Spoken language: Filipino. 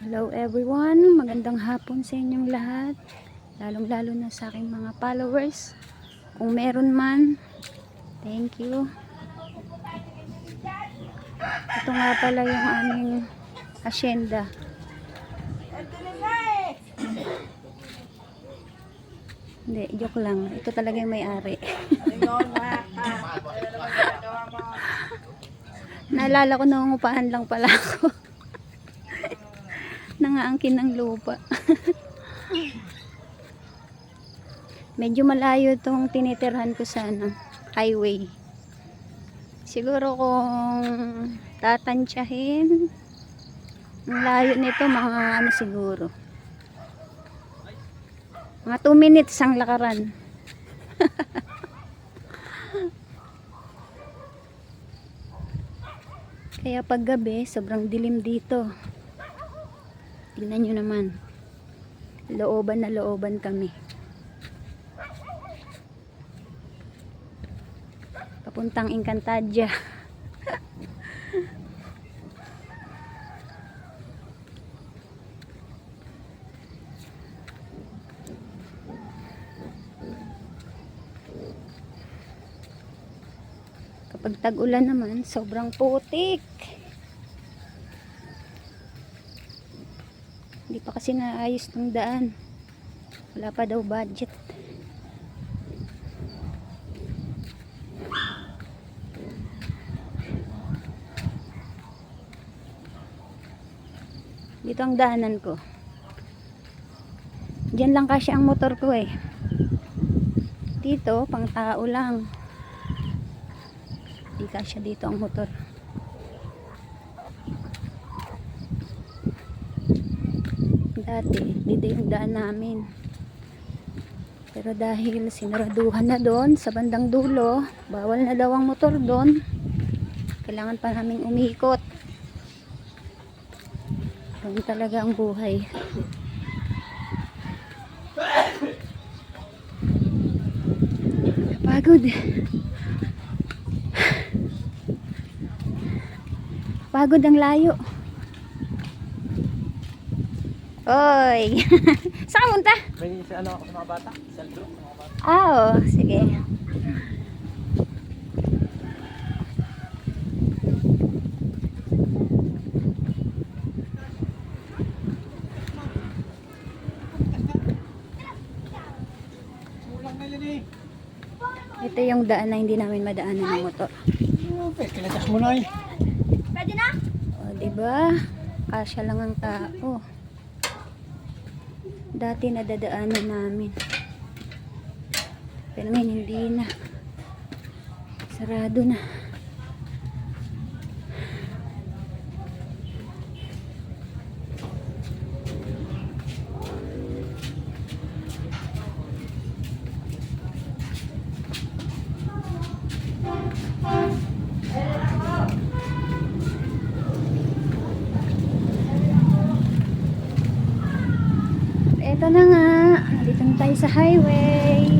Hello everyone, magandang hapon sa inyong lahat, lalong-lalo na sa aking mga followers. Kung meron man, thank you. Ito nga pala yung aming asyenda. Hindi, joke lang. Ito talaga yung may-ari. Naalala ko, nangungupahan lang pala ako. Nangaangkin ng lupa. Medyo malayo itong tinitirhan ko sa highway. Siguro kung tatansyahin, ang layo nito mga siguro. Mga 2 minutes ang lakaran. Kaya pag gabi, sobrang dilim dito. Tingnan nyo naman. Looban na looban kami. Papuntang Encantadia. Kapag tag-ulan naman, sobrang putik. Hindi pa kasi naayos ng daan. Wala pa daw budget. Dito ang daanan ko. Diyan lang kasi ang motor ko eh. Dito, pang tao lang. Di kasya dito ang motor. Dati, dito yung daan namin. Pero dahil sinaraduhan na doon sa bandang dulo, bawal na daw ang motor doon. Kailangan pa naming umikot. Doon talaga ang buhay. Pagod. Pagod ang layo. Oy. Saan ka munta? May ano ako sa mga bata? Selfie sa mga bata. Oo, sige. Ito yung daan na hindi namin madaanan ng motor. Kinatas mo na eh. Pwede na? O, diba? Kasya lang ang tao. Dati nadadaanan namin. Pero ngayon hindi na. Sarado na. Ito na nga, nandito na tayo sa highway.